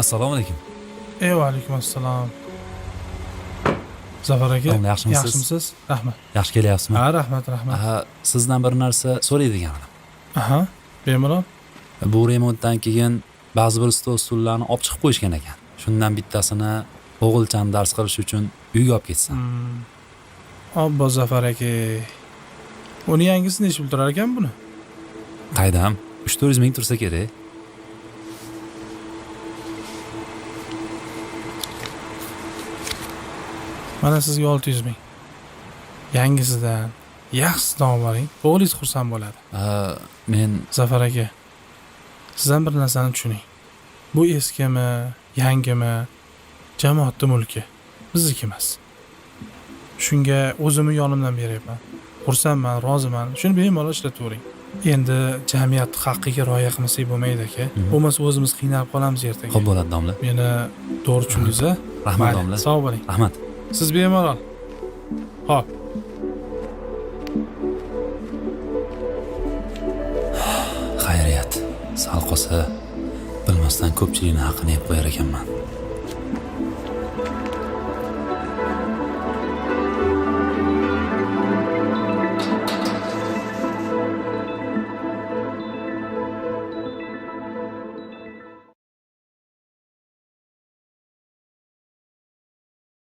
Assalomu alaykum. Va alaykum assalom. Zafar aka, Yaxshimisiz? yaxshimisiz? Rahmat. Yaxshi kelyapsizmi? Ha, rahmat. Sizdan bir narsa so'raydigan edim. Aha, bemalol. Bu remontdan keyin ba'zi bir stol-stullarni olib chiqib qo'yishgan ekan. Shundan bittasini o'g'ilchani dars qilish uchun uyga olib ketsam. Obbo Zafar aka. Uni yangisi necha pul turar ekan buni? Qaydam? 3-400 ming tursa kerak. Mana sizga 600 ming. Yangisidan, yaxshisidan oling. O'g'lingiz xursand bo'ladi. Men Zafar aka, siz ham bir narsani tushuning. Bu eskimi, yangimi, jamoatning mulki, bizniki emas. Shunga o'zimni yonimdan beryapman. Xursandman, roziman. Shuni bemalol ishlatavering. Endi jamiyat haqqiga rioya qilmasak bo'lmaydi aka. Bo'lmasa o'zimiz qiynalib qolamiz ertaga. xo'p bo'ladi domla. Meni to'g'ri tushundingiz a? Rahmat domla. Sog' bo'ling. Rahmat. Siz bemalol. Xo'p. Xayriyat. Sal qolsa bilmasdan ko'pchilikning haqqini yeb qo'yar ekanman.